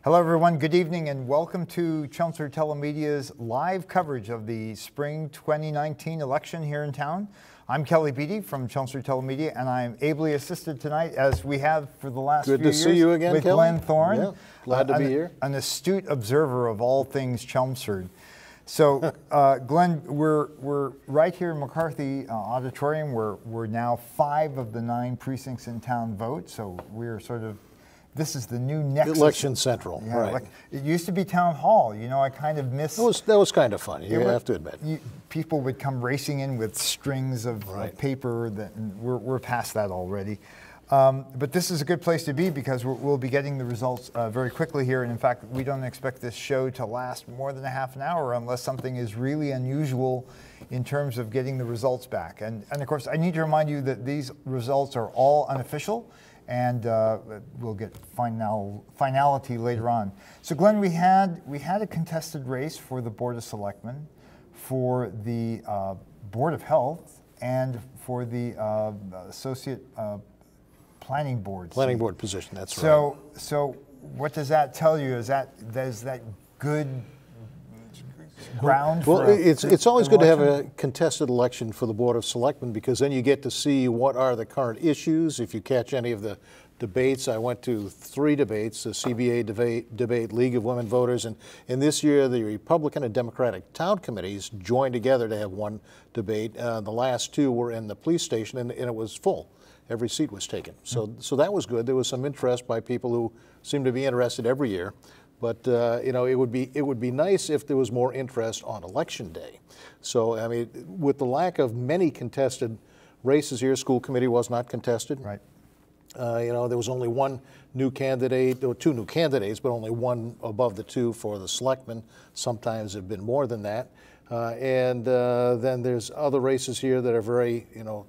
Hello everyone, good evening and welcome to Chelmsford Telemedia's live coverage of the spring 2019 election here in town. I'm Kelly Beatty from Chelmsford Telemedia and I'm ably assisted tonight, as we have for the last few years. Good to see you again, with Kelly. Glenn Thorne. Yeah, glad to be here. An astute observer of all things Chelmsford. So Glenn, we're right here in McCarthy Auditorium. We're now 5 of the 9 precincts in town vote, so we're sort of, this is the new nexus. Election Central, yeah, right. Like, it used to be Town Hall. You know, I kind of miss... That was kind of fun, you have to admit. People would come racing in with strings of paper. We're past that already. But this is a good place to be because we'll be getting the results very quickly here. And in fact, we don't expect this show to last more than a half an hour unless something is really unusual in terms of getting the results back. And of course, I need to remind you that these results are all unofficial. And we'll get finality later on. So Glenn, we had a contested race for the Board of Selectmen, for the Board of Health, and for the Associate Planning Board. Planning Board position, that's right. So what does that tell you? Is that good ground for it's always good to have a contested election for the Board of Selectmen because then you get to see what are the current issues. If you catch any of the debates, I went to 3 debates, the CBA debate, League of Women Voters, and this year the Republican and Democratic town committees joined together to have one debate. The last 2 were in the police station and it was full. Every seat was taken. So that was good. There was some interest by people who seem to be interested every year. But you know, it would be nice if there was more interest on election day. So I mean, with the lack of many contested races here, school committee was not contested. Right. You know, there was only 1 new candidate. There were 2 new candidates, but only 1 above the 2 for the selectmen. Sometimes have been more than that. And then there's other races here that are very, you know,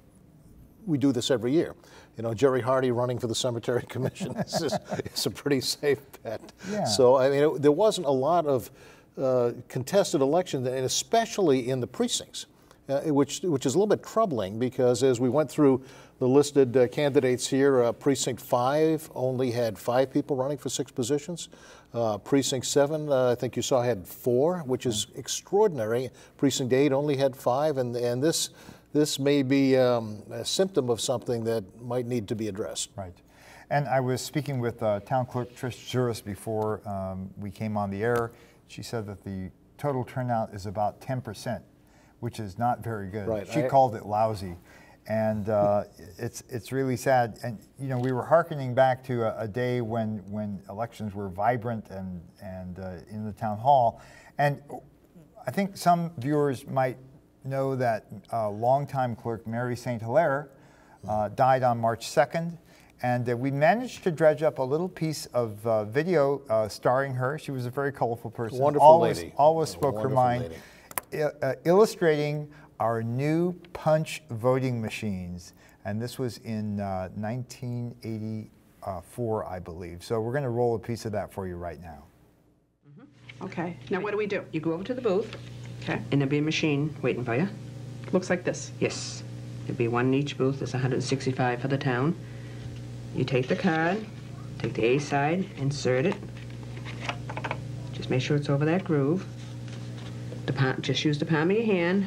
we do this every year. You know, Jerry Hardy running for the Cemetery Commission is a pretty safe bet. Yeah. So, I mean, there wasn't a lot of contested elections, and especially in the precincts, which is a little bit troubling because as we went through the listed candidates here, Precinct 5 only had 5 people running for 6 positions. Precinct 7, I think you saw, had 4, which is extraordinary. Precinct 8 only had 5, and this may be a symptom of something that might need to be addressed. Right. And I was speaking with Town Clerk Trish Juris before we came on the air. She said that the total turnout is about 10%, which is not very good. Right. She called it lousy. And it's really sad. And, you know, we were hearkening back to a day when elections were vibrant and in the town hall. And I think some viewers might know that longtime clerk Mary St. Hilaire died on March 2nd, and we managed to dredge up a little piece of video starring her. She was a very colorful person. Wonderful lady. Always spoke her mind, illustrating our new punch voting machines. And this was in 1984, I believe. So we're going to roll a piece of that for you right now. Mm-hmm. Okay. Now what do we do? You go over to the booth. Okay. And there'll be a machine waiting for you. Looks like this. Yes. There'll be 1 in each booth. There's 165 for the town. You take the card, take the A side, insert it. Just make sure it's over that groove. Just use the palm of your hand.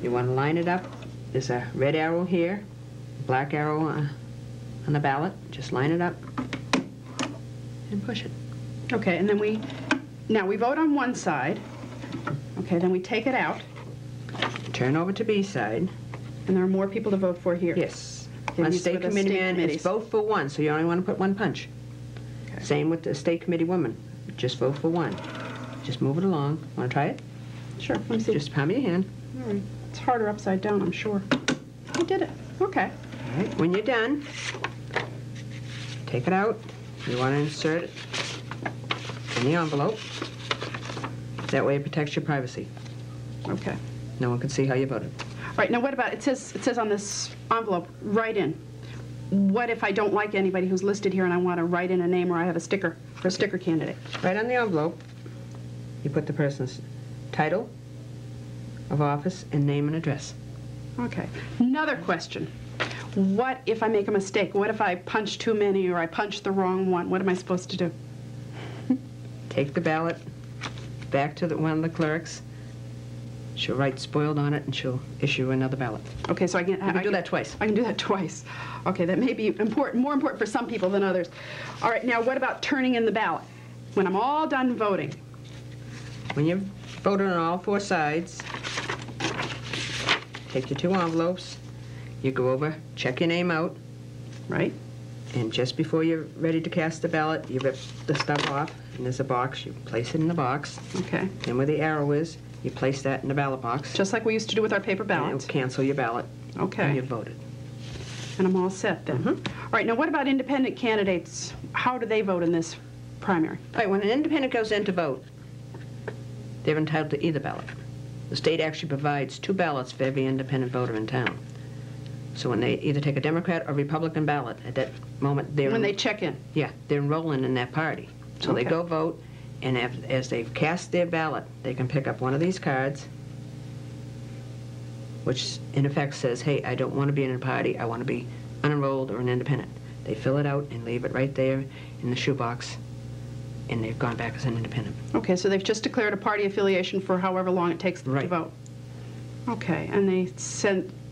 You want to line it up. There's a red arrow here, black arrow on the ballot. Just line it up and push it. Okay, and then we vote on one side. Okay, then we take it out. Turn over to B side. And there are more people to vote for here. Yes. Then On these state were the committee state man, committees. it's vote for 1, so you only want to put 1 punch. Okay. Same with the state committee woman. Just vote for 1. Just move it along. Want to try it? Sure, let me see. Just palm of your hand. All right. It's harder upside down, I'm sure. I did it. Okay. All right. When you're done, take it out. You want to insert it in the envelope. That way it protects your privacy. Okay. No one can see how you voted. All right, now what about, it says on this envelope, write in. What if I don't like anybody who's listed here and I want to write in a name or I have a sticker for a sticker candidate? Right on the envelope, you put the person's title of office and name and address. Okay. Another question. What if I make a mistake? What if I punch too many or I punch the wrong one? What am I supposed to do? take the ballot back to one of the clerks. She'll write spoiled on it, and she'll issue another ballot. Okay, so I can do that twice. I can do that twice. Okay, that may be important, more important for some people than others. All right, now what about turning in the ballot? When I'm all done voting. When you've voted on all 4 sides, take your 2 envelopes, you go over, check your name out, Right? and just before you're ready to cast the ballot, you rip the stub off, and there's a box. You place it in the box. Okay. Then where the arrow is, you place that in the ballot box. Just like we used to do with our paper And ballots. it'll cancel your ballot. Okay. And you've voted. And I'm all set then. All right, now what about independent candidates? How do they vote in this primary? All right, when an independent goes in to vote, they're entitled to either ballot. The state actually provides 2 ballots for every independent voter in town. So when they either take a Democrat or Republican ballot, at that moment they're... When they check in? Yeah, they're enrolling in that party. So they Okay. go vote, and as they've cast their ballot, they can pick up one of these cards, which in effect says, hey, I don't want to be in a party, I want to be unenrolled or an independent. They fill it out and leave it right there in the shoebox, and they've gone back as an independent. Okay, so they've just declared a party affiliation for however long it takes them to Right. vote. Okay, and they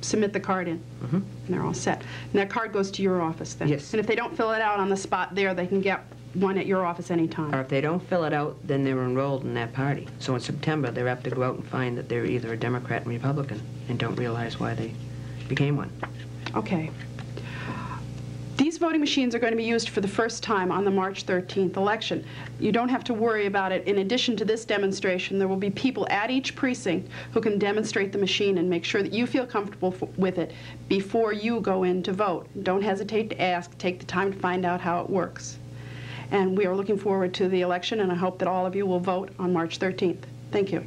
submit the card in, and they're all set. And that card goes to your office then? Yes. And if they don't fill it out on the spot there, they can get one at your office anytime? Or if they don't fill it out, then they're enrolled in that party. So in September, they're apt to go out and find that they're either a Democrat or Republican and don't realize why they became one. Okay. These voting machines are going to be used for the first time on the March 13th election. You don't have to worry about it. In addition to this demonstration, there will be people at each precinct who can demonstrate the machine and make sure that you feel comfortable with it before you go in to vote. Don't hesitate to ask. Take the time to find out how it works. And we are looking forward to the election, and I hope that all of you will vote on March 13th. Thank you.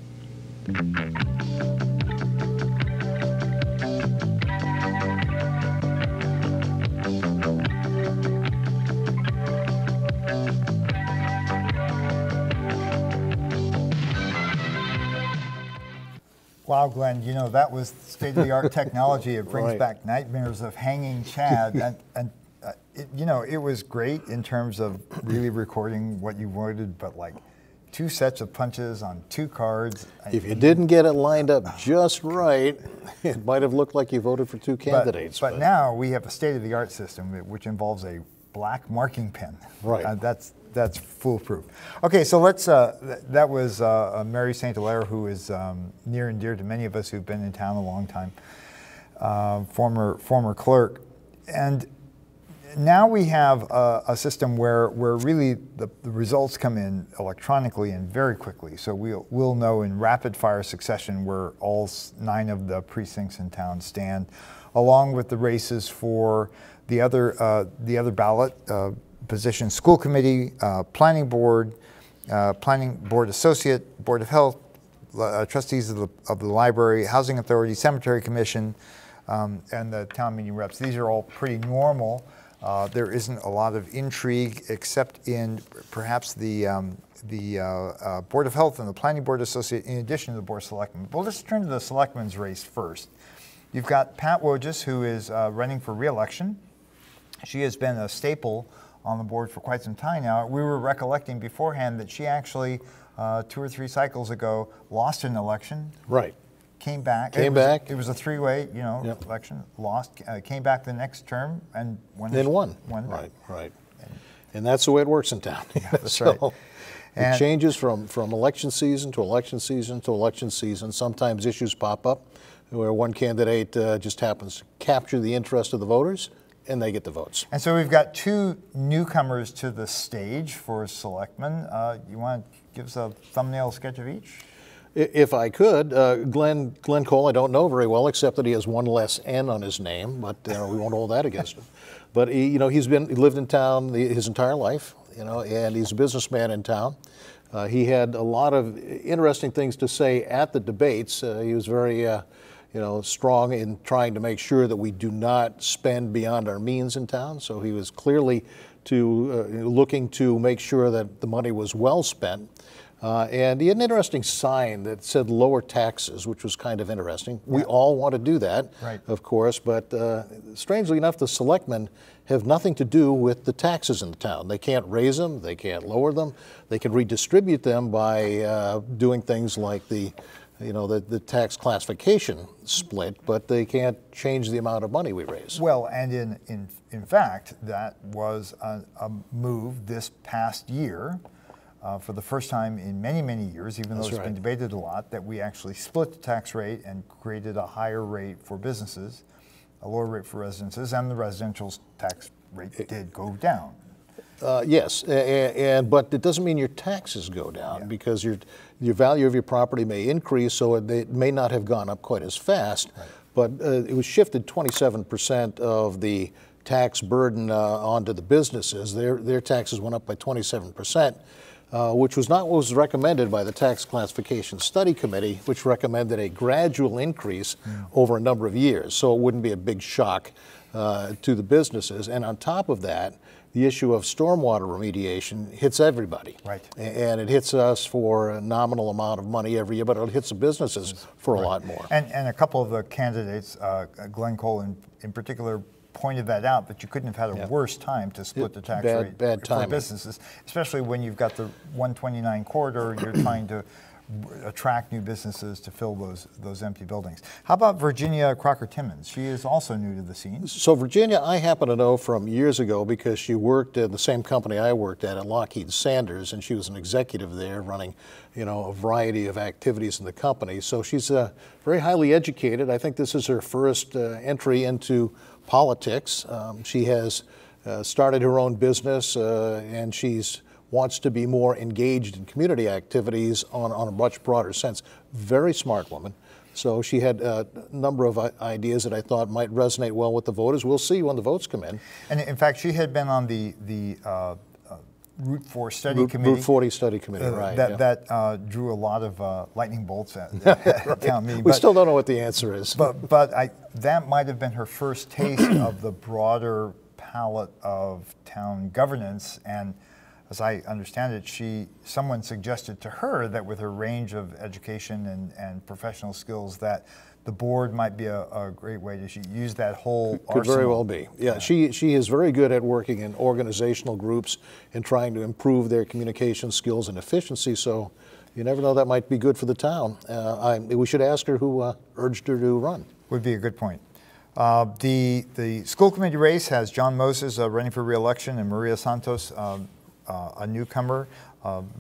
Wow, Glenn, you know, that was state-of-the-art technology. It brings Right. back nightmares of hanging Chad. You know, it was great in terms of really recording what you voted, but like 2 sets of punches on 2 cards. If you didn't get it lined up just right, it might have looked like you voted for 2 candidates. But now we have a state-of-the-art system which involves a black marking pen. Right. That's foolproof. Okay, so let's. That was Mary St. Hilaire, who is near and dear to many of us who've been in town a long time, former clerk, and now we have a system where really the results come in electronically and very quickly. So we'll know in rapid fire succession where all 9 of the precincts in town stand, along with the races for the other ballot position: school committee, planning board associate, board of health, trustees of the library, housing authority, cemetery commission, and the town meeting reps. These are all pretty normal. There isn't a lot of intrigue except in perhaps the Board of Health and the Planning Board Associate, in addition to the Board of Selectmen. Well, let's turn to the Selectmen's race first. You've got Pat Wojcik, who is running for re-election. She has been a staple on the board for quite some time now. We were recollecting beforehand that she actually, 2 or 3 cycles ago, lost an election. Right. Came back. It was a 3-way, election. Lost. Came back the next term and won. Then won. Right. And that's the way it works in town. Yeah, that's right. It changes from election season to election season to election season. Sometimes issues pop up where one candidate just happens to capture the interest of the voters, and they get the votes. And so we've got 2 newcomers to the stage for selectmen. You want to give us a thumbnail sketch of each? If I could, Glenn Cole, I don't know very well, except that he has 1 less N on his name, but we won't hold that against him. But he lived in town his entire life, and he's a businessman in town. He had a lot of interesting things to say at the debates. He was very, strong in trying to make sure that we do not spend beyond our means in town. So he was clearly looking to make sure that the money was well spent. And he had an interesting sign that said lower taxes, which was kind of interesting. We all want to do that, right, of course, but strangely enough, the selectmen have nothing to do with the taxes in the town. They can't raise them, they can't lower them, they can redistribute them by doing things like the tax classification split, but they can't change the amount of money we raise. Well, and in fact, that was a move this past year, for the first time in many, many years, even though it's been debated a lot, that we actually split the tax rate and created a higher rate for businesses, a lower rate for residences, and the residential tax rate did go down. Yes, but it doesn't mean your taxes go down, because your value of your property may increase, so it may not have gone up quite as fast. Right. But it was shifted 27% of the tax burden onto the businesses. Their taxes went up by 27%, which was not what was recommended by the Tax Classification Study Committee, which recommended a gradual increase over a number of years, so it wouldn't be a big shock to the businesses. And on top of that, the issue of stormwater remediation hits everybody. Right. And it hits us for a nominal amount of money every year, but it hits the businesses for a lot more. And a couple of the candidates, Glenn Cole in particular, pointed that out, that you couldn't have had a worse time to split the tax rate for businesses, especially when you've got the 129 corridor, you're trying to attract new businesses to fill those empty buildings. How about Virginia Crocker-Timmons? She is also new to the scene. So Virginia, I happen to know from years ago because she worked at the same company I worked at Lockheed Sanders, and she was an executive there running, a variety of activities in the company. So she's very highly educated. I think this is her first entry into politics. She has started her own business, and she's wants to be more engaged in community activities on a much broader sense. Very smart woman. So she had a number of ideas that I thought might resonate well with the voters. We'll see when the votes come in. And in fact, she had been on the Route 4 study committee. Route 40 study committee, right. That drew a lot of lightning bolts at town meeting. We still don't know what the answer is. But that might have been her first taste of the broader palette of town governance. And as I understand it, someone suggested to her that with her range of education and professional skills, that the board might be a great way to use that whole arsenal. Could very well be. Yeah, she is very good at working in organizational groups and trying to improve their communication skills and efficiency. So you never know, that might be good for the town. We should ask her who urged her to run. Would be a good point. The school committee race has John Moses running for re-election and Maria Santos, a newcomer,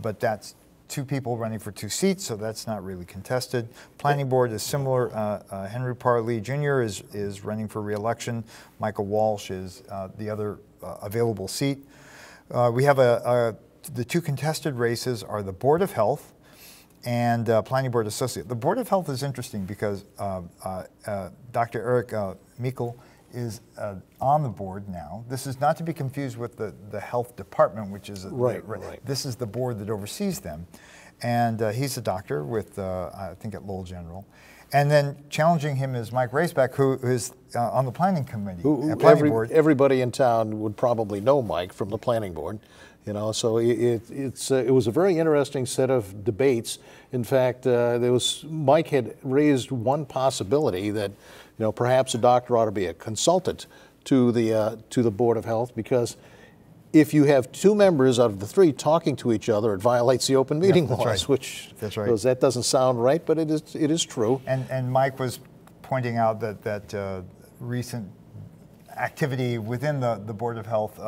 but that's two people running for two seats, so that's not really contested. Planning board is similar. Henry Parley Jr. is running for re-election. Michael Walsh is the other available seat. We have the two contested races are the Board of Health and Planning Board Associate. The Board of Health is interesting because Dr. Eric Meikle is on the board now. This is not to be confused with the health department, which is right. This is the board that oversees them, and he's a doctor with I think at Lowell General. And then challenging him is Mike Raceback, who is on the planning committee. Board. Everybody in town would probably know Mike from the planning board. So it was a very interesting set of debates. In fact, Mike had raised one possibility that perhaps a doctor ought to be a consultant to the Board of Health, because if you have two members out of the three talking to each other, it violates the open meeting laws, right. which that's right. That doesn't sound right, but it is true. And Mike was pointing out that recent activity within the Board of Health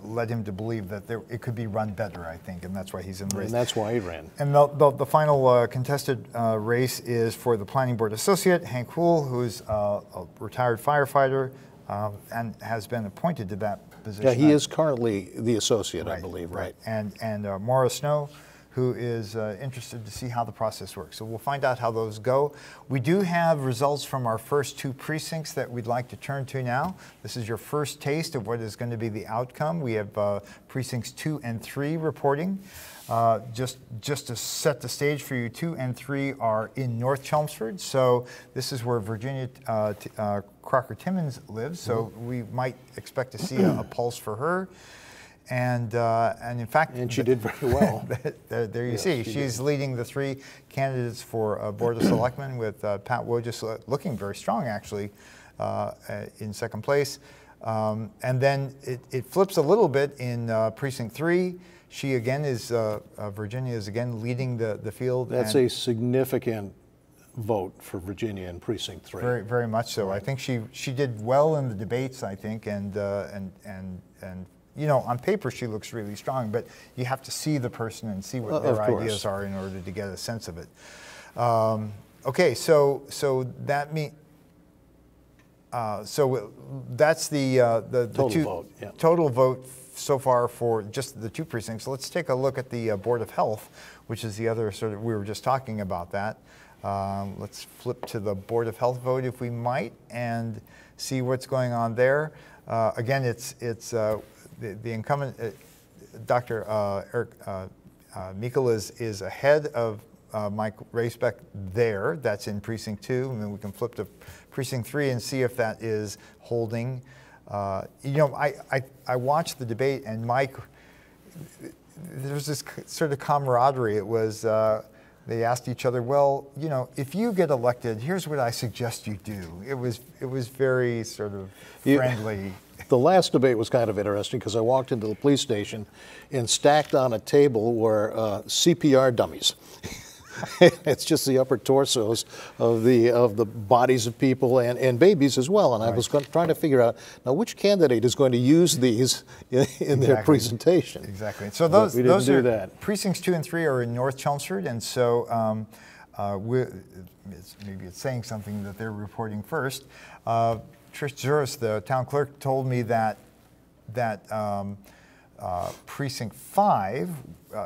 led him to believe that it could be run better, I think, and that's why he's in the race. And that's why he ran. And the final contested race is for the Planning Board Associate, Hank Hool, who's a retired firefighter and has been appointed to that position. Yeah, he is currently the associate, right, I believe, right. And Maura Snow, who is interested to see how the process works. So we'll find out how those go. We do have results from our first two precincts that we'd like to turn to now. This is your first taste of what is going to be the outcome. We have precincts 2 and 3 reporting. Just to set the stage for you, 2 and 3 are in North Chelmsford. So this is where Virginia Crocker-Timmons lives. So we might expect to see a pulse for her. And in fact, and she did very well. There you see, she's leading the 3 candidates for Board of Selectmen, with Pat Wojcik looking very strong, actually, in second place. And then it flips a little bit in Precinct 3. She again is, Virginia is again leading the field. That's a significant vote for Virginia in Precinct 3. Very, very much so. I think she did well in the debates, I think, and you know, on paper she looks really strong, but you have to see the person and see what their ideas are in order to get a sense of it. Okay, so that means so that's the total vote. Yeah. Total vote so far for just the 2 precincts. Let's take a look at the Board of Health, which is the other sort of, we were just talking about that. Let's flip to the Board of Health vote if we might and see what's going on there. Again, it's the incumbent, Dr. Eric Meikle is ahead of Mike Racebeck there. That's in Precinct 2, and then we can flip to Precinct 3 and see if that is holding. You know, I watched the debate, and Mike, there was this sort of camaraderie. It was, they asked each other, well, you know, if you get elected, here's what I suggest you do. It was very sort of friendly. The last debate was kind of interesting because I walked into the police station and stacked on a table were CPR dummies. It's just the upper torsos of the bodies of people and babies as well. And I was trying to figure out now which candidate is going to use these in their presentation. Exactly. So those do that. Precincts 2 and 3 are in North Chelmsford, and so maybe it's saying something that they're reporting first. Trish Zuris, the town clerk, told me that Precinct 5,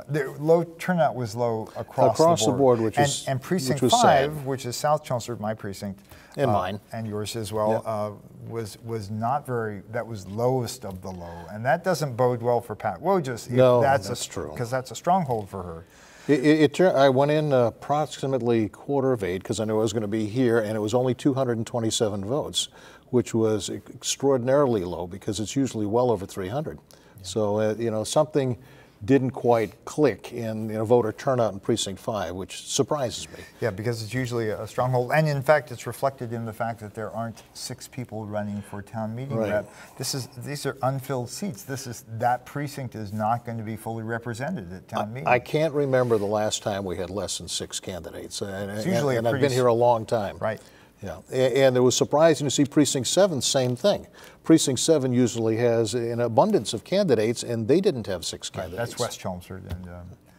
the low turnout was low across the board, which is and Precinct 5, sad. Which is South Chelmsford, my precinct, and mine, and yours as well, was not very. That was lowest of the low, and that doesn't bode well for Pat Wojcik. No, that's true, because that's a stronghold for her. I went in approximately 7:45 because I knew I was going to be here, and it was only 227 votes, which was extraordinarily low because it's usually well over 300. Yeah. So you know, something didn't quite click in voter turnout in Precinct 5, which surprises me. Yeah, because it's usually a stronghold, and in fact, it's reflected in the fact that there aren't 6 people running for town meeting rep. These are unfilled seats. That precinct is not going to be fully represented at town meeting. I can't remember the last time we had less than 6 candidates, It's usually and I've been here a long time. Right. Yeah, and it was surprising to see Precinct 7, same thing. Precinct 7 usually has an abundance of candidates, and they didn't have 6 candidates. That's West Chelmsford, and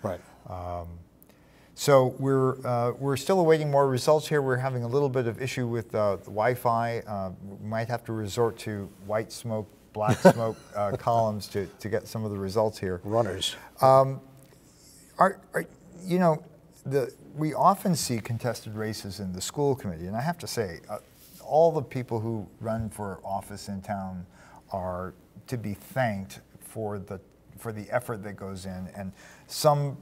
right. So we're still awaiting more results here. We're having a little bit of issue with the Wi-Fi. We might have to resort to white smoke, black smoke columns to get some of the results here. Runners. You know, we often see contested races in the school committee, and I have to say, all the people who run for office in town are to be thanked for the effort that goes in, and some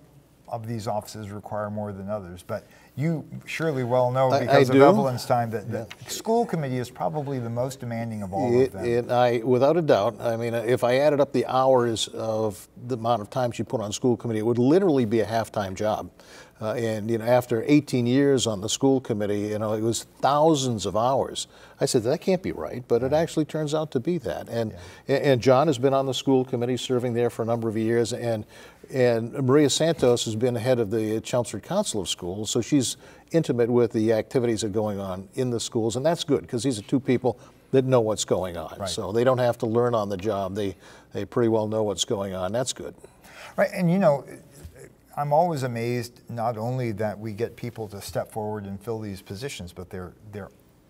of these offices require more than others. But you surely well know, because of Evelyn's time, that the school committee is probably the most demanding of all of them. Without a doubt. I mean, if I added up the hours of the amount of time she put on school committee, it would literally be a half-time job. And after 18 years on the school committee, it was thousands of hours. I said, that can't be right, but it actually turns out to be that. And John has been on the school committee, serving there for a number of years, and Maria Santos has been head of the Chelmsford Council of Schools, so she's intimate with the activities that are going on in the schools, and that's good, because these are 2 people that know what's going on. Right. So they don't have to learn on the job. They pretty well know what's going on. That's good. Right, and I'm always amazed not only that we get people to step forward and fill these positions, but they're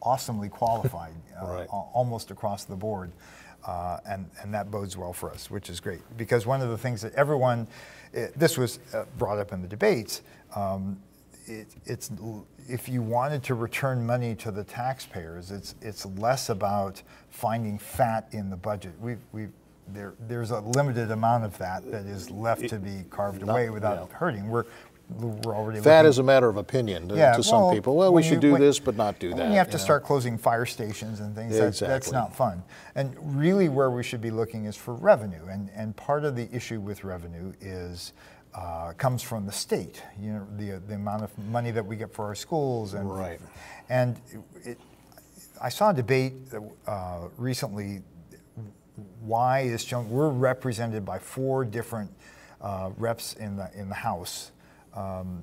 awesomely qualified, right. Almost across the board, and that bodes well for us, which is great. Because one of the things that everyone, this was brought up in the debates, it's if you wanted to return money to the taxpayers, it's less about finding fat in the budget. There's a limited amount of that is left to be carved away without hurting. We're already fat is a matter of opinion to some people. Well, we should do this, but not do that. When you have to start closing fire stations and things, that's not fun. And really, where we should be looking is for revenue. And part of the issue with revenue comes from the state. The amount of money that we get for our schools, and I saw a debate recently why is we're represented by 4 different reps in the House on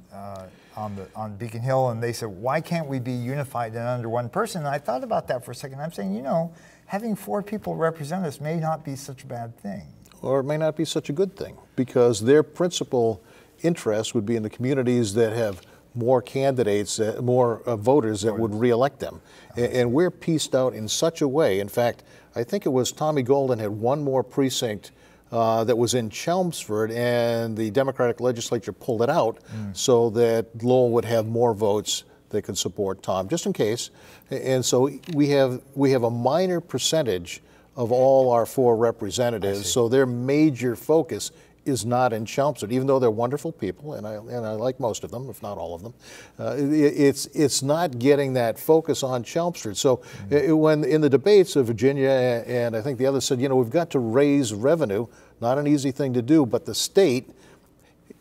Beacon Hill, and they said, why can't we be unified and under one person? And I thought about that for a second. I'm saying, you know, having 4 people represent us may not be such a bad thing. Or it may not be such a good thing, because their principal interest would be in the communities that have more candidates, more voters that would re-elect them. And we're pieced out in such a way. In fact, I think it was Tommy Golden had one more precinct that was in Chelmsford, and the Democratic legislature pulled it out so that Lowell would have more votes that could support Tom, just in case. And so we have a minor percentage of all our 4 representatives, so their major focus is not in Chelmsford, even though they're wonderful people, and I like most of them, if not all of them. It's not getting that focus on Chelmsford. So when in the debates of Virginia and I think the others said, you know, we've got to raise revenue, not an easy thing to do, but the state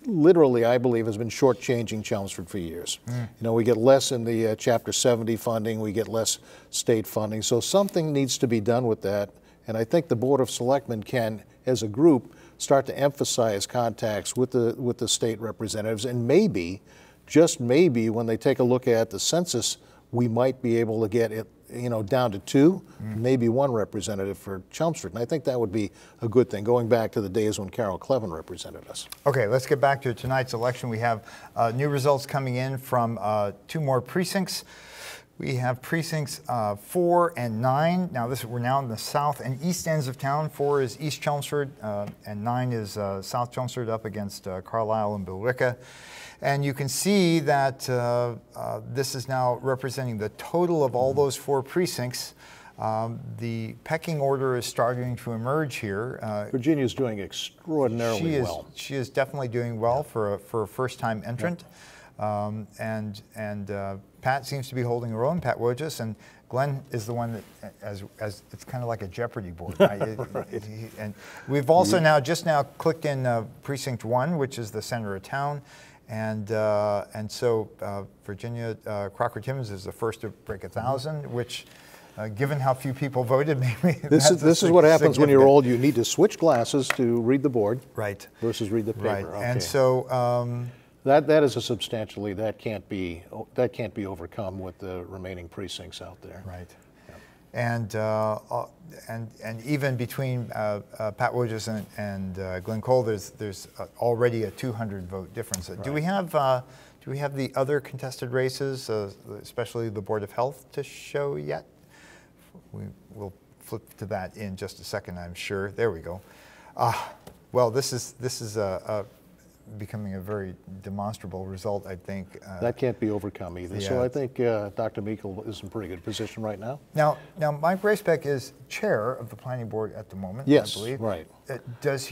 literally, I believe, has been shortchanging Chelmsford for years. You know, we get less in the Chapter 70 funding, we get less state funding, so something needs to be done with that. And I think the Board of Selectmen can, as a group, start to emphasize contacts with the state representatives, and maybe, just maybe, when they take a look at the census, we might be able to get it, you know, down to 2, maybe 1 representative for Chelmsford. And I think that would be a good thing, going back to the days when Carol Clevin represented us. Okay, let's get back to tonight's election. We have new results coming in from 2 more precincts. We have precincts 4 and 9. Now we're now in the south and east ends of town. 4 is East Chelmsford, and 9 is South Chelmsford up against Carlisle and Billerica. And you can see that this is now representing the total of all those 4 precincts. The pecking order is starting to emerge here. Virginia's doing extraordinarily well. She is definitely doing well for a first-time entrant. And Pat seems to be holding her own, Pat Wojcik, and Glenn is the one that, as it's kind of like a Jeopardy board. Right? And we've also just now clicked in Precinct 1, which is the center of town, and so Virginia Crocker-Timmons is the first to break 1,000, which, given how few people voted, maybe this is what happens when you're old. You need to switch glasses to read the board, right, versus read the paper. Right, okay. and so. That is a substantially, that can't be overcome with the remaining precincts out there. Right, and even between Pat Wojcik and Glenn Cole, there's already a 200 vote difference. Right. Do we have the other contested races, especially the Board of Health, to show yet? We'll flip to that in just a second, I'm sure. There we go. Well, this is becoming a very demonstrable result, I think. That can't be overcome either. Yeah. So I think Dr. Meikle is in pretty good position right now. Now Mike Racebeck is chair of the planning board at the moment, yes, I believe. Right. Does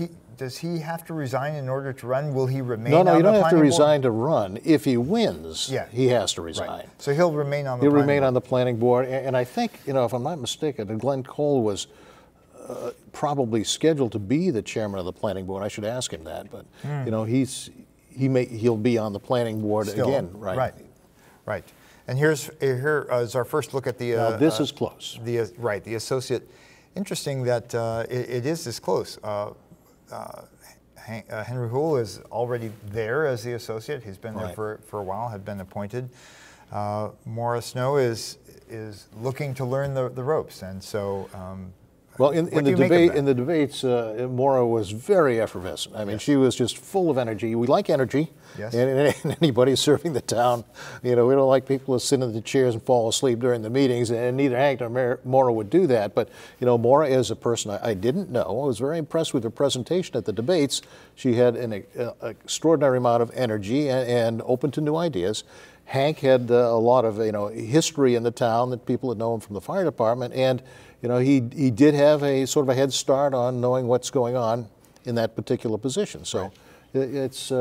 he have to resign in order to run? Will he remain on the planning board? No, you don't have to resign to run. If he wins, he has to resign. Right. So he'll remain on the planning board. He'll remain on the planning board. And I think, you know, if I'm not mistaken, Glenn Cole was probably scheduled to be the chairman of the planning board. I should ask him that, but you know, he'll be on the planning board still, again, right? Right. And here is our first look at the. Now this is close. The associate. Interesting that it is this close. Henry Houle is already there as the associate. He's been there for a while. Had been appointed. Maura Snow is looking to learn the ropes, and so. Well, in the debates, Maura was very effervescent. I mean, she was just full of energy. We like energy, and anybody serving the town. You know, we don't like people who sit in the chairs and fall asleep during the meetings, and neither Hank nor Maura would do that. But, you know, Maura is a person I didn't know. I was very impressed with her presentation at the debates. She had an extraordinary amount of energy and open to new ideas. Hank had a lot of, you know, history in the town that people had known from the fire department, and you know, he did have a sort of a head start on knowing what's going on in that particular position. So it's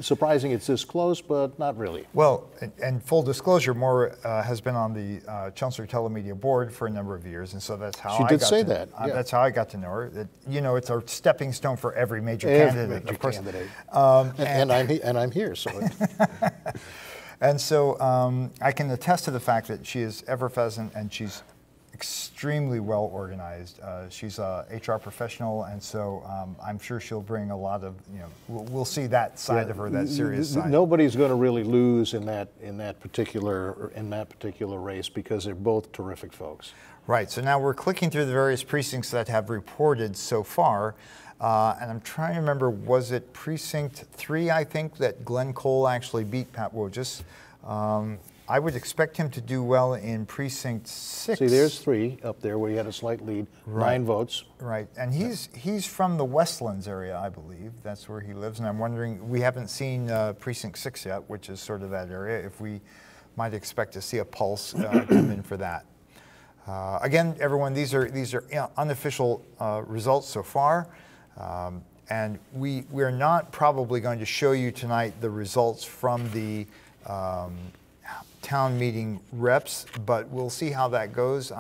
surprising it's this close, but not really. Well, and full disclosure, Maura has been on the Chelmsford Telemedia board for a number of years, and so that's how that's how I got to know her. That, you know, it's a stepping stone for every major candidate, of course. And I'm here, so. And so I can attest to the fact that she is effervescent and she's extremely well organized. She's a HR professional, and so I'm sure she'll bring a lot of, we'll see that side of her, that serious side. Nobody's going to really lose in that particular race because they're both terrific folks. Right. So now we're clicking through the various precincts that have reported so far. And I'm trying to remember, was it precinct 3, I think, that Glenn Cole actually beat Pat Wojcik? I would expect him to do well in precinct 6. See, there's 3 up there where he had a slight lead, right. 9 votes. Right, and he's from the Westlands area, I believe. That's where he lives, and I'm wondering, we haven't seen precinct 6 yet, which is sort of that area, if we might expect to see a pulse come in for that. Again, everyone, these are unofficial results so far. And we're not probably going to show you tonight the results from the town meeting reps, but we'll see how that goes.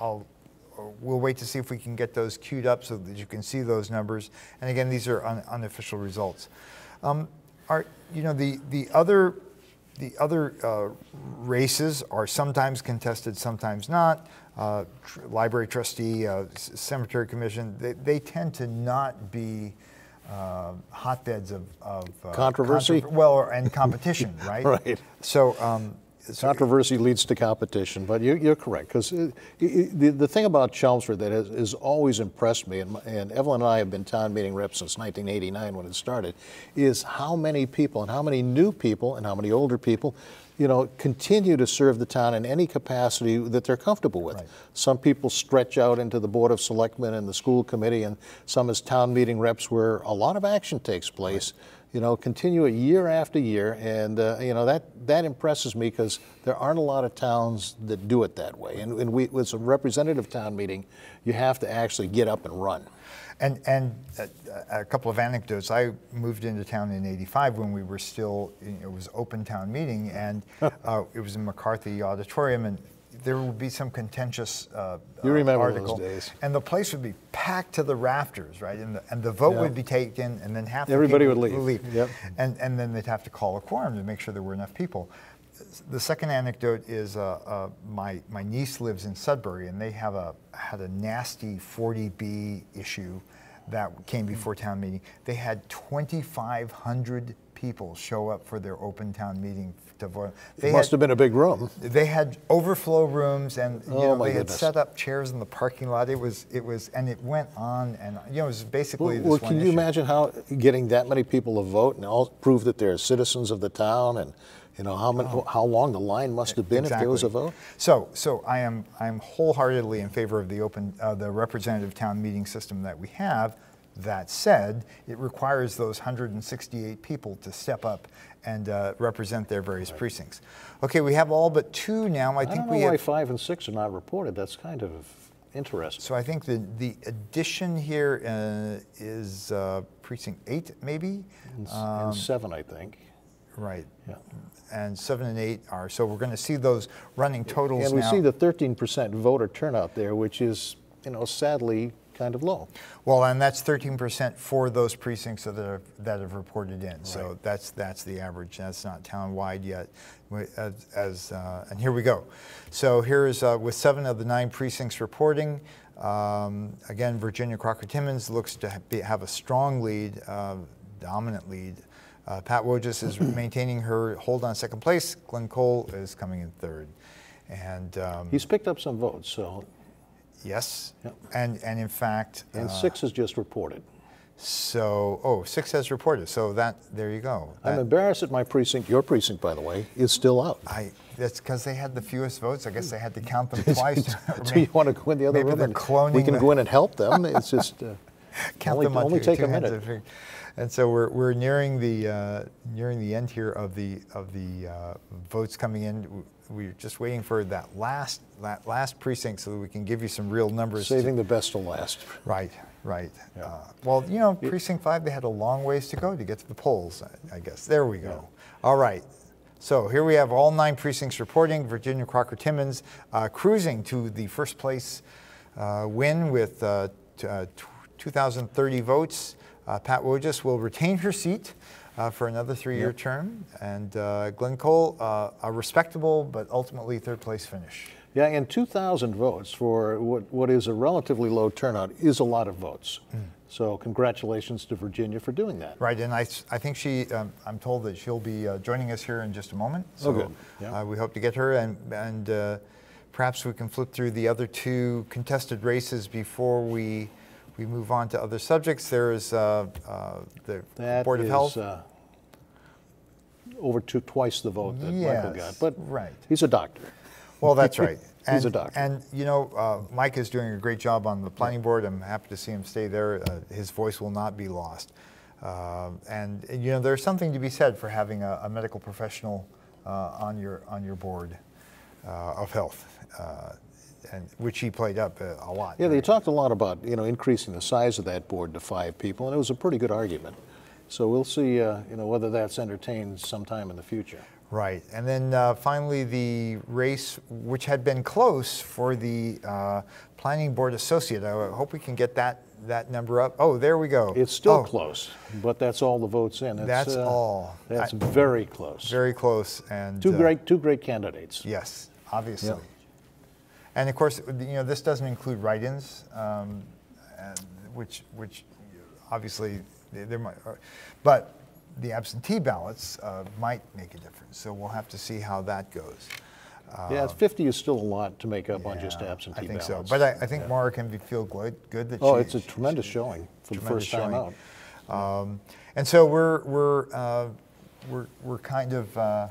We'll wait to see if we can get those queued up so that you can see those numbers. And again, these are unofficial results. The other races are sometimes contested, sometimes not. Library trustee, cemetery commission, they tend to not be hotbeds of controversy. And competition, right? Right. So controversy leads to competition, but you're correct, because the thing about Chelmsford that has always impressed me, and Evelyn and I have been town meeting reps since 1989 when it started, is how many people and how many new people and how many older people continue to serve the town in any capacity that they're comfortable with. Right. Some people stretch out into the Board of Selectmen and the school committee, and some as town meeting reps where a lot of action takes place. Right. Continue it year after year, and that impresses me because there aren't a lot of towns that do it that way. And with a representative town meeting, you have to actually get up and run. And a couple of anecdotes. I moved into town in '85 when we were still, it was open town meeting, and it was in McCarthy Auditorium, and there would be some contentious you remember article, those days. And the place would be packed to the rafters, right? And the vote would be taken, and then half everybody the would people leave. would leave. Yep. And then they'd have to call a quorum to make sure there were enough people. The second anecdote is my niece lives in Sudbury, and they had a nasty 40B issue that came before town meeting. They had 2,500 people show up for their open town meeting to vote. It must have been a big room. They had overflow rooms, and they had goodness. set up chairs in the parking lot. It was, and it went on, and it was basically this well, one can you issue. imagine how getting that many people to vote and all prove that they're citizens of the town, and how long the line must have been if there was a vote? So I am wholeheartedly in favor of the representative town meeting system that we have. That said, it requires those 168 people to step up and represent their various precincts. Okay, we have all but 2 now. I think don't know why 5 and 6 are not reported. That's kind of interesting. So I think the addition here is precinct 8, maybe? And 7, I think. Right. Yeah. And 7 and 8 are, so we're going to see those running totals now. And we see the 13% voter turnout there, which is, sadly, kind of low. Well, and that's 13% for those precincts that have reported in. Right. So that's the average. That's not town-wide yet. And here we go. So here is with 7 of the 9 precincts reporting. Again, Virginia Crocker-Timmons looks to have a strong lead, dominant lead. Pat Wojcik is maintaining her hold on second place. Glenn Cole is coming in third. And he's picked up some votes, so. Yes, yep. and in fact. And 6 is just reported. So, 6 has reported, so there you go. I'm embarrassed that my precinct, your precinct, by the way, is still out. That's because they had the fewest votes. I guess they had to count them twice. Do you want to go in the other room? They're cloning we can go in and help them. It's just count them on only take a minute. And so we're nearing the end here of the votes coming in. We're just waiting for that last precinct so that we can give you some real numbers. Saving the best to last. Right. Yeah. Well, precinct 5, they had a long ways to go to get to the polls, I guess. There we go. Yeah. All right. So here we have all 9 precincts reporting. Virginia Crocker-Timmons cruising to the first place win with 2,030 votes. Pat Wojcik will retain her seat for another 3-year term, and Glenn Cole, a respectable but ultimately third place finish. Yeah, and 2,000 votes for what is a relatively low turnout is a lot of votes. So congratulations to Virginia for doing that. Right, and I think she, I'm told that she'll be joining us here in just a moment. So good. Yeah. We hope to get her, and perhaps we can flip through the other two contested races before we move on to other subjects. There is the Board of Health. Over twice the vote that Michael got, but right. He's a doctor. Well, that's right. He's a doctor. And, you know, Mike is doing a great job on the planning board. I'm happy to see him stay there. His voice will not be lost. And, you know, there's something to be said for having a medical professional on your board of health, and which he played up a lot. Yeah, they talked a lot about, you know, increasing the size of that board to 5 people, and it was a pretty good argument. So we'll see, you know, whether that's entertained sometime in the future. Right, and then finally the race, which had been close for the planning board associate. I hope we can get that number up. Oh, there we go. It's still close, but that's all the votes in. That's all. That's very close. Very close, and two great candidates. Yes, obviously. Yep. And of course, you know, this doesn't include write-ins, which obviously there might, but the absentee ballots might make a difference. So we'll have to see how that goes. Yeah, 50 is still a lot to make up on just absentee ballots. I think so. But I think Maura can feel good that it's a tremendous showing for the first time out. And so we're kind of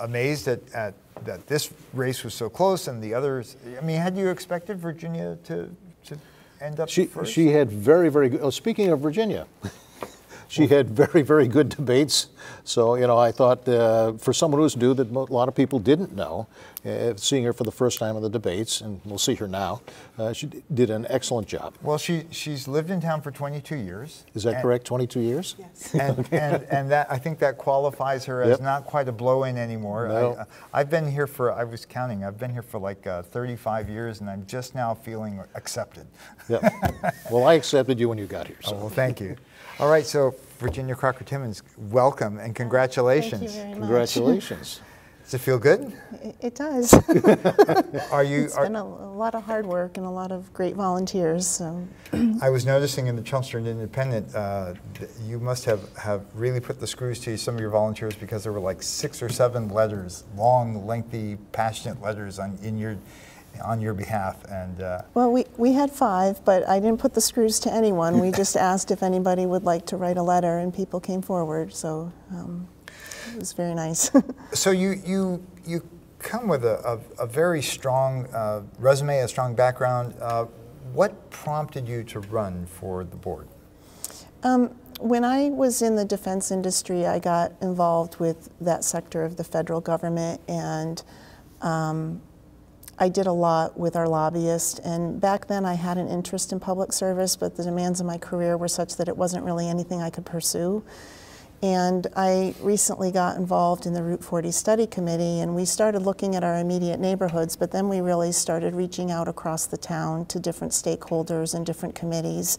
amazed at that this race was so close and the others. I mean, had you expected Virginia to end up first? She had very good. Oh, speaking of Virginia. She had very good debates. So, you know, I thought for someone who's new that a lot of people didn't know, seeing her for the first time in the debates, and we'll see her now, she did an excellent job. Well, she's lived in town for 22 years. Is that correct, 22 years? Yes. And that, I think that qualifies her as not quite a blow-in anymore. No. I've been here for, I was counting, I've been here for like 35 years, and I'm just now feeling accepted. Yep. Well, I accepted you when you got here. So. Oh, well, thank you. All right, so Virginia Crocker-Timmons, welcome and congratulations. Thank you very much. Congratulations. Does it feel good? It does. It's been a lot of hard work and a lot of great volunteers. So. I was noticing in the Chelmsford Independent, you must have really put the screws to some of your volunteers, because there were like 6 or 7 letters, long, lengthy, passionate letters on your behalf. And well, we had 5, but I didn't put the screws to anyone. We just asked if anybody would like to write a letter, and people came forward. So it was very nice. So you come with a very strong resume, a strong background. What prompted you to run for the board? When I was in the defense industry, I got involved with that sector of the federal government, and I did a lot with our lobbyists, and back then I had an interest in public service, but the demands of my career were such that it wasn't really anything I could pursue. And I recently got involved in the Route 40 Study Committee, and we started looking at our immediate neighborhoods, but then we really started reaching out across the town to different stakeholders and different committees.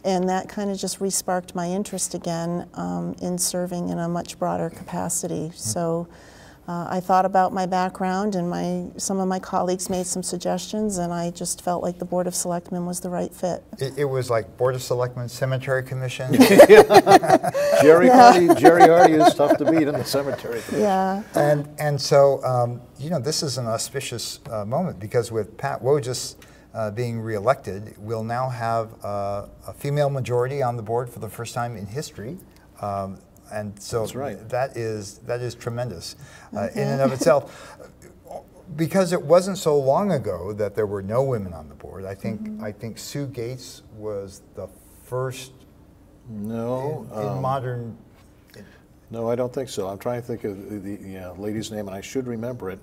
And that kind of just re-sparked my interest again in serving in a much broader capacity. So I thought about my background, and some of my colleagues made some suggestions, and I just felt like the Board of Selectmen was the right fit. It was like Board of Selectmen, Cemetery Commission. Jerry Hardy is tough to beat in the Cemetery Commission. Yeah. And so, you know, this is an auspicious moment, because with Pat Wojcik being reelected, we'll now have a female majority on the board for the first time in history. And so that is tremendous in and of itself. Because it wasn't so long ago that there were no women on the board. I think Sue Gates was the first in modern. No, I don't think so. I'm trying to think of the lady's name, and I should remember it.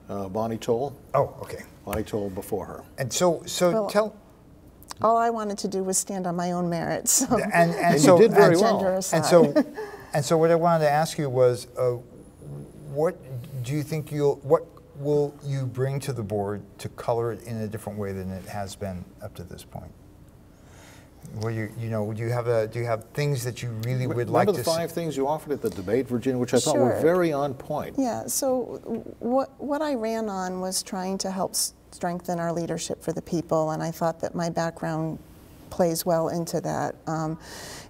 Bonnie Toll. Oh, okay. Bonnie Toll before her. And so well, tell. All I wanted to do was stand on my own merits. So. And so you did very well. And so what I wanted to ask you was, what do you think what will you bring to the board to color it in a different way than it has been up to this point? Well, you know, do you have things that you really would like to see? Remember the 5 things you offered at the debate, Virginia, which I thought Sure. were very on point. Yeah, so what I ran on was trying to help strengthen our leadership for the people, and I thought that my background plays well into that.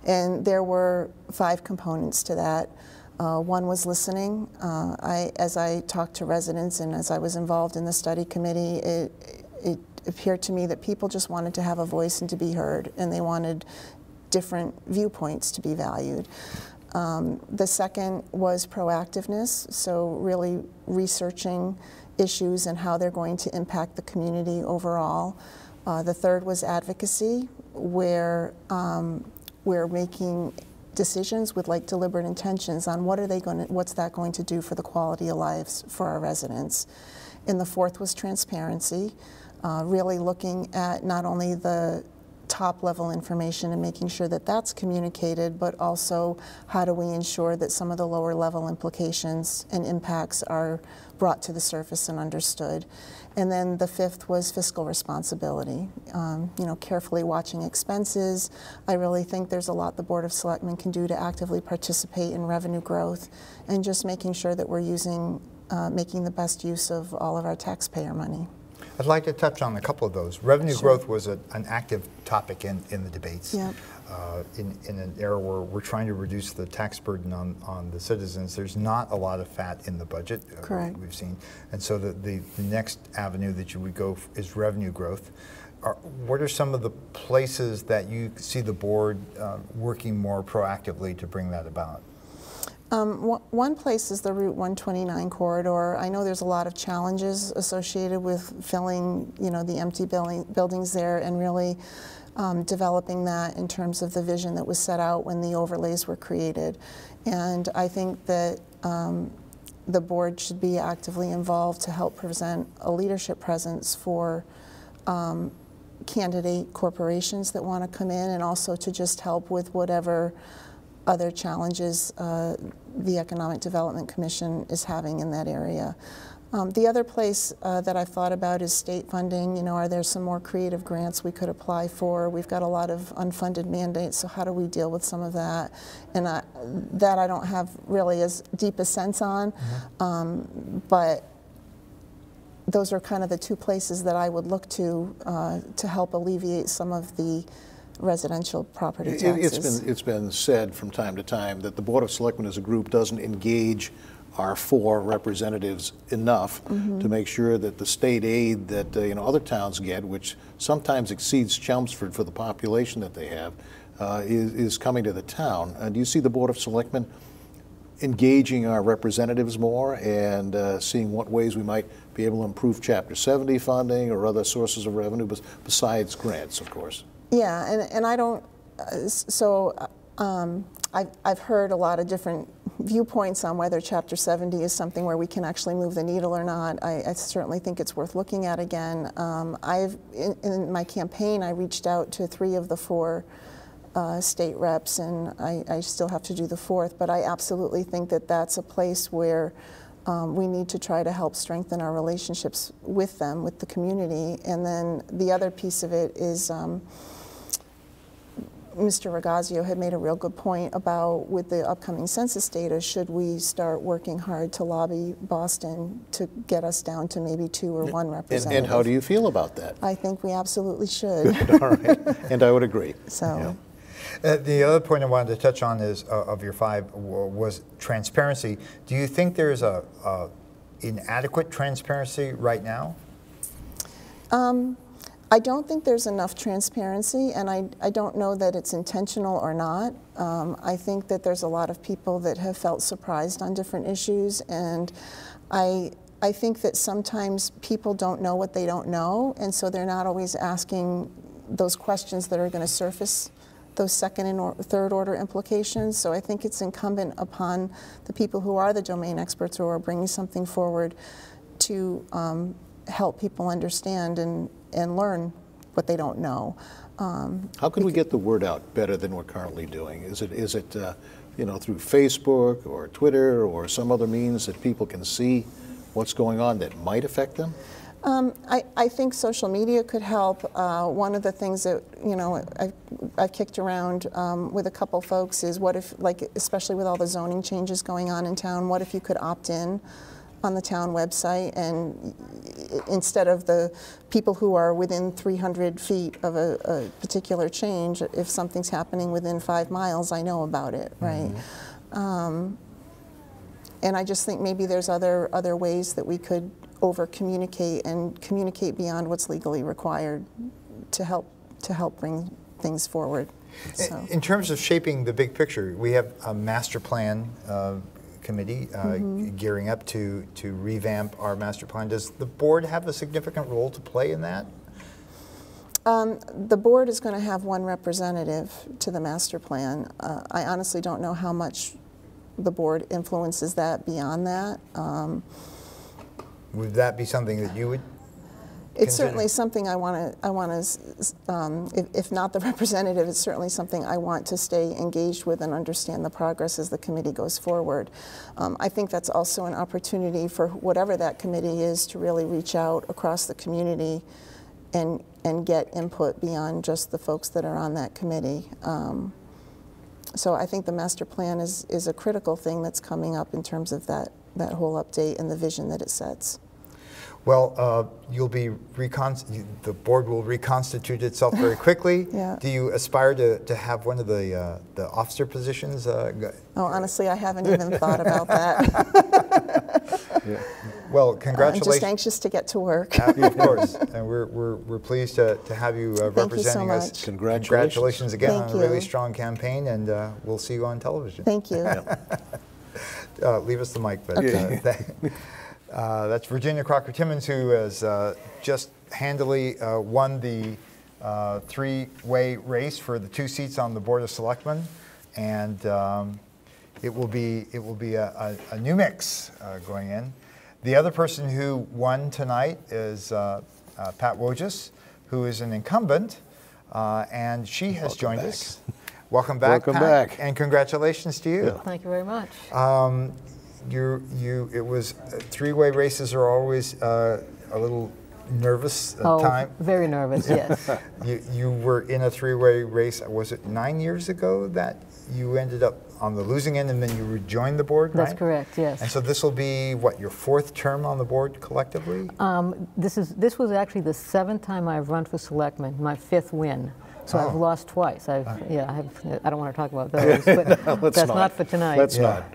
And there were 5 components to that. One was listening. As I talked to residents and as I was involved in the study committee, it appeared to me that people just wanted to have a voice and to be heard, and they wanted different viewpoints to be valued. The second was proactiveness, so really researching issues and how they're going to impact the community overall. The third was advocacy, where we're making decisions with like deliberate intentions on what's that going to do for the quality of lives for our residents. And the fourth was transparency, really looking at not only the top level information and making sure that that's communicated, but also how do we ensure that some of the lower level implications and impacts are brought to the surface and understood. And then the fifth was fiscal responsibility, you know, carefully watching expenses. I really think there's a lot the Board of Selectmen can do to actively participate in revenue growth and just making sure that we're making the best use of all of our taxpayer money. I'd like to touch on a couple of those. Revenue Sure. growth was an active topic in the debates. Yep. In an era where we're trying to reduce the tax burden on the citizens, there's not a lot of fat in the budget. Correct. We've seen. And so the next avenue that you would go is revenue growth. What are some of the places that you see the board working more proactively to bring that about? One place is the Route 129 corridor. I know there's a lot of challenges associated with filling, you know, the empty buildings there and really developing that in terms of the vision that was set out when the overlays were created. And I think that the board should be actively involved to help present a leadership presence for candidate corporations that want to come in, and also to just help with whatever other challenges the Economic Development Commission is having in that area. The other place that I've thought about is state funding. You know, are there some more creative grants we could apply for? We've got a lot of unfunded mandates, so how do we deal with some of that? And that I don't have really as deep a sense on, but those are kind of the 2 places that I would look to help alleviate some of the residential property taxes. It's been said from time to time that the Board of Selectmen as a group doesn't engage our 4 representatives enough to make sure that the state aid that you know, other towns get, which sometimes exceeds Chelmsford for the population that they have, is coming to the town. Do you see the Board of Selectmen engaging our representatives more and seeing what ways we might be able to improve Chapter 70 funding or other sources of revenue besides grants, of course? Yeah, and I don't, I've heard a lot of different viewpoints on whether Chapter 70 is something where we can actually move the needle or not. I certainly think it's worth looking at again. In my campaign, I reached out to 3 of the 4 state reps, and I still have to do the 4th, but I absolutely think that that's a place where we need to try to help strengthen our relationships with them, with the community. And then the other piece of it is Mr. Ragazio had made a real good point about, with the upcoming census data, should we start working hard to lobby Boston to get us down to maybe 2 or 1 representative? And how do you feel about that? I think we absolutely should. All right, and I would agree. So. Yeah. The other point I wanted to touch on is of your 5 was transparency. Do you think there's a inadequate transparency right now? I don't think there's enough transparency, and I don't know that it's intentional or not. I think that there's a lot of people that have felt surprised on different issues, and I think that sometimes people don't know what they don't know, and so they're not always asking those questions that are going to surface those 2nd and 3rd order implications. So I think it's incumbent upon the people who are the domain experts who are bringing something forward to help people understand and learn what they don't know. How can we get the word out better than we're currently doing? Is it you know, through Facebook or Twitter or some other means that people can see what's going on that might affect them? I think social media could help. One of the things that, you know, I've kicked around with a couple folks is what if, like, especially with all the zoning changes going on in town, what if you could opt in on the town website, and instead of the people who are within 300 feet of a particular change, if something's happening within 5 miles, I know about it, right? Mm-hmm. And I just think maybe there's other ways that we could over-communicate and communicate beyond what's legally required to help bring things forward. So. In terms of shaping the big picture, we have a master plan committee gearing up to revamp our master plan. Does the board have a significant role to play in that? The board is going to have one representative to the master plan. I honestly don't know how much the board influences that beyond that. Would that be something that you would It's certainly something I want to, if not the representative, it's certainly something I want to stay engaged with and understand the progress as the committee goes forward. I think that's also an opportunity for whatever that committee is to really reach out across the community and get input beyond just the folks that are on that committee. So I think the master plan is a critical thing that's coming up in terms of that whole update and the vision that it sets. Well, the board will reconstitute itself very quickly. Yeah. Do you aspire to have one of the officer positions? Oh, honestly, I haven't even thought about that. Yeah. Well, congratulations. I'm just anxious to get to work. Of course, and we're pleased to have you representing us. Much. Congratulations again Thank on you. a really strong campaign, and we'll see you on television. Thank you. Leave us the mic, but okay. That's Virginia Crocker-Timmons, who has just handily won the three-way race for the 2 seats on the Board of Selectmen, and it will be a new mix going in. The other person who won tonight is Pat Wojcik, who is an incumbent, and she has joined us. Welcome back, Welcome Pat, back, and congratulations to you. Yeah. Thank you very much. It was three-way races are always a little nervous time. Very nervous, yes. You were in a three-way race. Was it 9 years ago that you ended up on the losing end, and then you rejoined the board? That's right? correct, yes. And so this will be what, your 4th term on the board collectively? This was actually the 7th time I've run for selectman, my 5th win. So I've lost twice. I don't want to talk about those, but that's not for tonight. Let's not.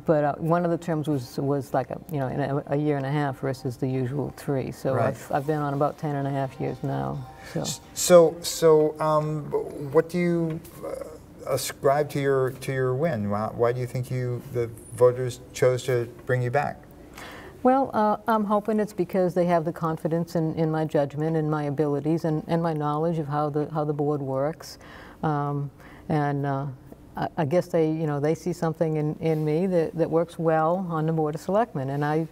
But one of the terms was like in a year and a half versus the usual 3. So right. I've been on about 10.5 years now. So what do you ascribe to your win? Why do you think the voters chose to bring you back? Well, I'm hoping it's because they have the confidence in my judgment and my abilities and my knowledge of how the board works, and I guess they see something in me that works well on the Board of Selectmen, and I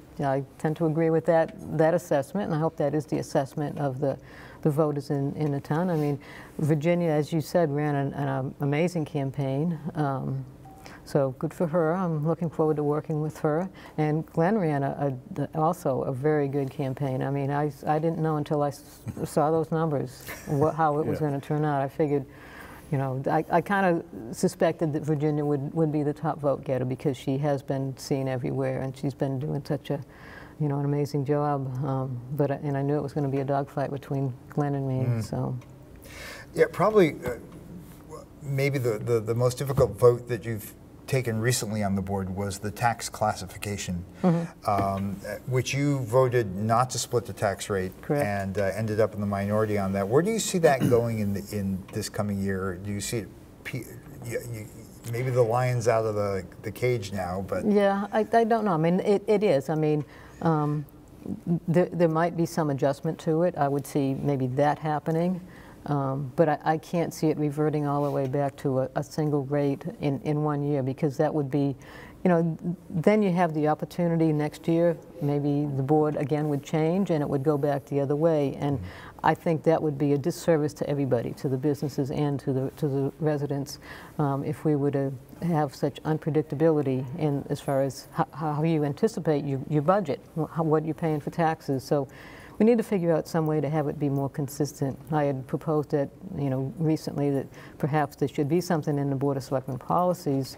tend to agree with that assessment, and I hope that is the assessment of the voters in the town. I mean, Virginia, as you said, ran an amazing campaign. So good for her. I'm looking forward to working with her. And Glenn ran also a very good campaign. I mean, I didn't know until I saw those numbers how it was going to turn out. I figured, I kind of suspected that Virginia would be the top vote getter because she has been seen everywhere and she's been doing such an amazing job. And I knew it was going to be a dogfight between Glenn and me. So. Yeah, probably maybe the most difficult vote that you've taken recently on the board was the tax classification, which you voted not to split the tax rate. Correct. And ended up in the minority on that. Where do you see that going in this coming year? Do you see it, maybe the lion's out of the cage now, but... Yeah, I don't know. I mean, it is. I mean, there might be some adjustment to it. I would see maybe that happening. But I can't see it reverting all the way back to a single rate in 1 year, because that would be, then you have the opportunity next year, maybe the board again would change and it would go back the other way. And I think that would be a disservice to everybody, to the businesses and to the residents, if we were to have such unpredictability in as far as how you anticipate your budget, what you're paying for taxes. So we need to figure out some way to have it be more consistent. I had proposed it, recently, that perhaps there should be something in the Board of Selectmen policies.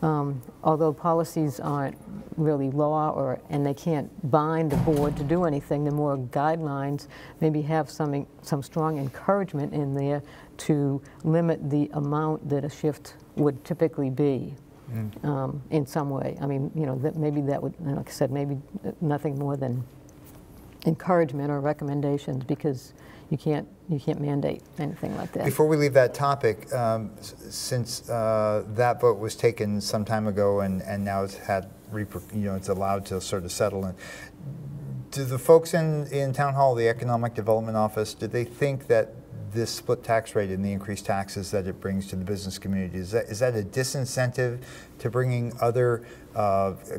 Although policies aren't really law, and they can't bind the board to do anything, they're more guidelines. Maybe have some strong encouragement in there to limit the amount that a shift would typically be in some way. I mean, maybe that would, like I said, maybe nothing more than encouragement or recommendations, because you can't mandate anything like that. Before we leave that topic, since that vote was taken some time ago and now it's had, it's allowed to sort of settle in, do the folks in Town Hall, the Economic Development Office, do they think that this split tax rate and the increased taxes that it brings to the business community, is that a disincentive to bringing other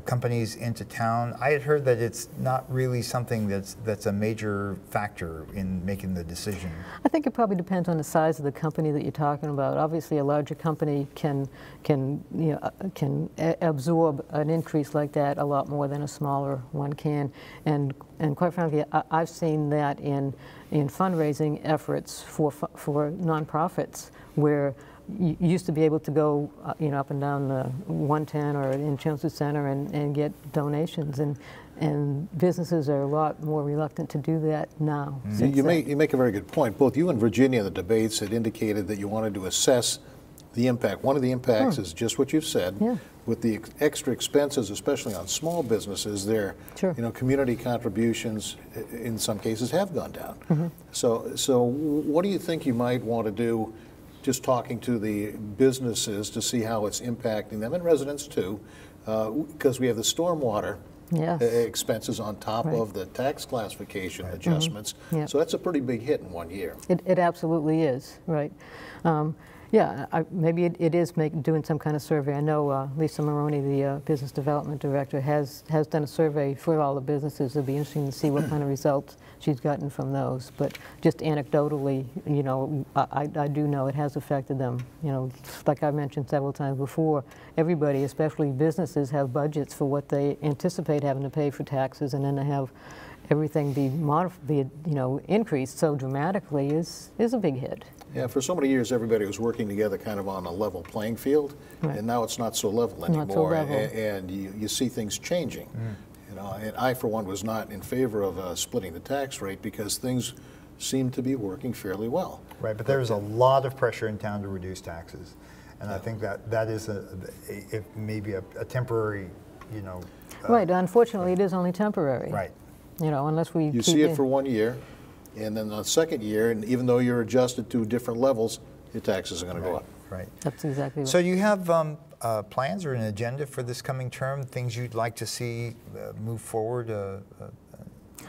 companies into town? I had heard that it's not really something that's a major factor in making the decision. I think it probably depends on the size of the company that you're talking about. Obviously, a larger company can absorb an increase like that a lot more than a smaller one can. And quite frankly, I've seen that in fundraising efforts for nonprofits, where you used to be able to go, up and down the 110 or in Chelmsford Center and get donations, and businesses are a lot more reluctant to do that now. You make a very good point. Both you and Virginia in the debates had indicated that you wanted to assess the impact. One of the impacts is just what you've said. Yeah. With the extra expenses, especially on small businesses, their community contributions in some cases have gone down. So what do you think you might want to do, just talking to the businesses to see how it's impacting them, and residents too, because we have the stormwater expenses on top of the tax classification adjustments. So that's a pretty big hit in 1 year. It absolutely is, right. Maybe it is doing some kind of survey. I know Lisa Maroney, the business development director, has done a survey for all the businesses. It'll be interesting to see what kind of results she's gotten from those. But just anecdotally, I do know it has affected them. Like I mentioned several times before, everybody, especially businesses, have budgets for what they anticipate having to pay for taxes, and then to have everything be increased so dramatically is a big hit. Yeah, for so many years, everybody was working together kind of on a level playing field, and now it's not so level anymore. Not so level. And you see things changing. And I, for one, was not in favor of splitting the tax rate, because things seem to be working fairly well. Right, but there's a lot of pressure in town to reduce taxes, and I think that is maybe a temporary, right. Unfortunately, it is only temporary. Right. Unless we keep see it for 1 year. And then the second year, and even though you're adjusted to different levels, your taxes are going to go up. Right. That's exactly right. So you have plans or an agenda for this coming term, things you'd like to see move forward?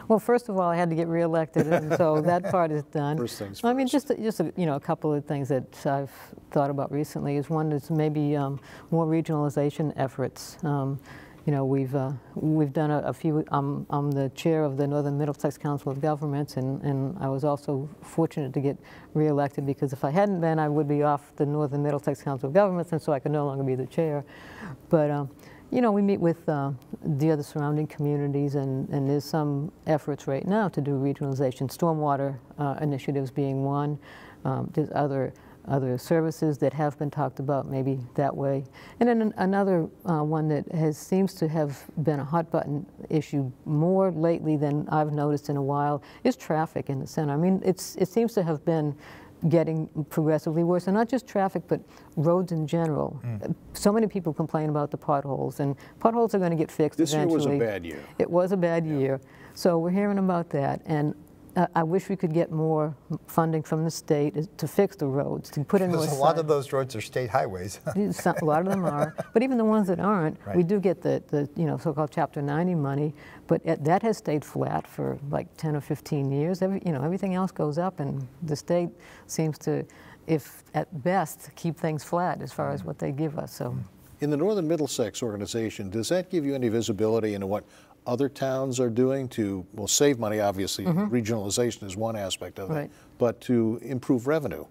Well, first of all, I had to get reelected, and so that part is done. First things first. I mean, just a couple of things that I've thought about recently is, one is maybe more regionalization efforts. We've done a few. I'm the chair of the Northern Middlesex Council of Governments, and I was also fortunate to get reelected, because if I hadn't been, I would be off the Northern Middlesex Council of Governments, and so I could no longer be the chair. But we meet with the other surrounding communities, and there's some efforts right now to do regionalization. Stormwater initiatives being one. There's other services that have been talked about maybe that way. And then another one that seems to have been a hot button issue more lately than I've noticed in a while is traffic in the center. I mean, it seems to have been getting progressively worse, and not just traffic, but roads in general. So many people complain about the potholes, and potholes are going to get fixed eventually. This year was a bad year. It was a bad year. So we're hearing about that, and I wish we could get more funding from the state to fix the roads, to put in more. Because a lot of those roads are state highways. A lot of them are, but even the ones that aren't, we do get the so-called Chapter 90 money, but that has stayed flat for like 10 or 15 years. Everything else goes up, and the state seems to, if at best, keep things flat as far as what they give us. So, in the Northern Middlesex organization, does that give you any visibility into what other towns are doing to, well, save money, obviously? Regionalization is one aspect of it, but to improve revenue?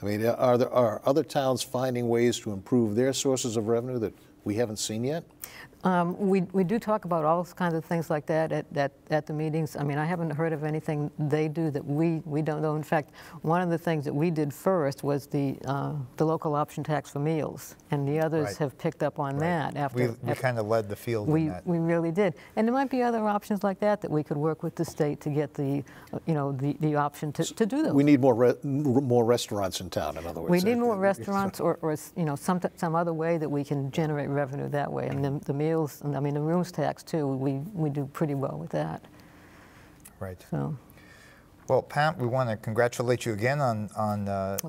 I mean, are other towns finding ways to improve their sources of revenue that we haven't seen yet? We do talk about all kinds of things like that at the meetings. I mean, I haven't heard of anything they do that we don't know. In fact, one of the things that we did first was the local option tax for meals, and the others have picked up on that. After we kind of led the field we, in that. We really did. And there might be other options like that we could work with the state to get the, the option to do those. We need more restaurants in town, in other words. We need more restaurants or some other way that we can generate revenue that way. And the meals, and I mean the rooms tax too, we do pretty well with that. Right. So. Well, Pat, we want to congratulate you again on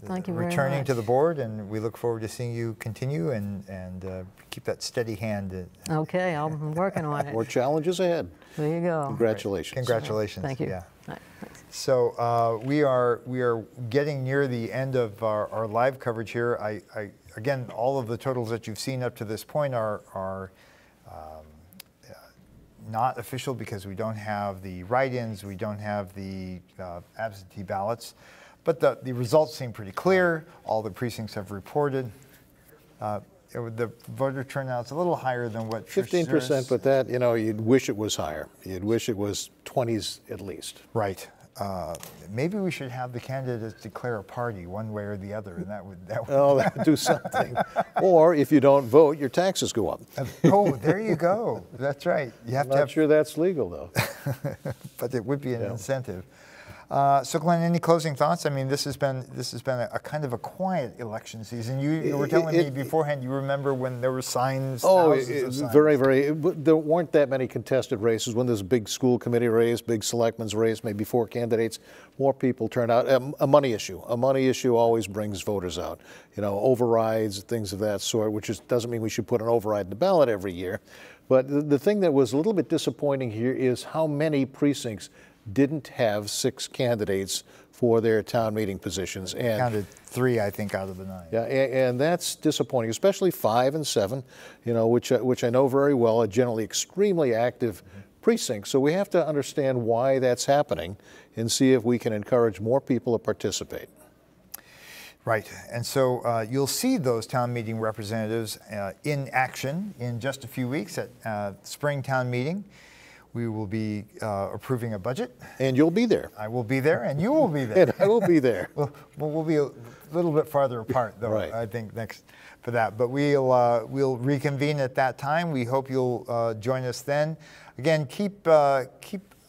thank you very returning much. to the board, and we look forward to seeing you continue and keep that steady hand. Okay, I'm working on it. More challenges ahead. There you go. Congratulations. Right. Congratulations. Thank you. Yeah. Right, thanks. So we are getting near the end of our live coverage here. Again, all of the totals that you've seen up to this point are not official because we don't have the write-ins, we don't have the absentee ballots, but the results seem pretty clear. All the precincts have reported. The voter turnout's a little higher than what 15%, but that, you'd wish it was higher. You'd wish it was 20s at least. Right. Maybe we should have the candidates declare a party one way or the other, and that would Oh, that would do something. Or if you don't vote, your taxes go up. Oh, there you go. That's right. You have I'm to not have, sure that's legal, though. but it would be an incentive. So, Glenn, any closing thoughts? I mean, this has been a kind of a quiet election season. You were telling me beforehand. You remember when there were signs? Oh, thousands of signs. very. There weren't that many contested races. When there's a big school committee race, big selectmen's race, maybe 4 candidates, more people turn out. A money issue. A money issue always brings voters out. Overrides, things of that sort. Which doesn't mean we should put an override in the ballot every year. But the thing that was a little bit disappointing here is how many precincts didn't have 6 candidates for their town meeting positions. And counted 3, I think, out of the 9. Yeah, and that's disappointing, especially 5 and 7, which I know very well are generally extremely active precincts. So we have to understand why that's happening and see if we can encourage more people to participate. Right, and so you'll see those town meeting representatives in action in just a few weeks at spring town meeting. We will be approving a budget. And you'll be there. I will be there, and you will be there. And I will be there. We'll be a little bit farther apart, though, right. I think, next for that. But we'll reconvene at that time. We hope you'll join us then. Again, keep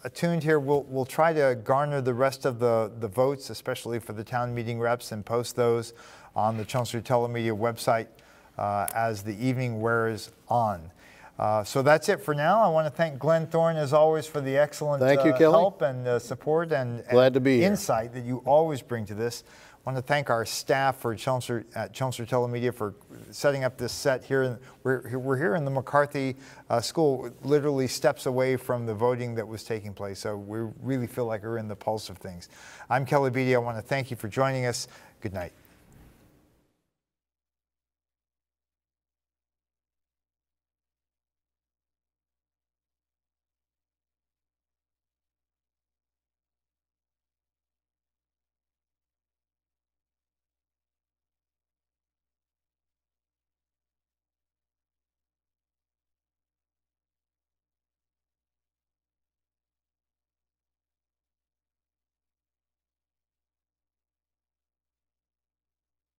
attuned here. We'll try to garner the rest of the votes, especially for the town meeting reps, and post those on the Chelmsford Telemedia website as the evening wears on. So that's it for now. I want to thank Glenn Thorne, as always, for the excellent help and support and Glad to be insight that you always bring to this. I want to thank our staff at Chelmsford Telemedia for setting up this set here. We're here in the McCarthy School, literally steps away from the voting that was taking place. So we really feel like we're in the pulse of things. I'm Kelly Beatty. I want to thank you for joining us. Good night.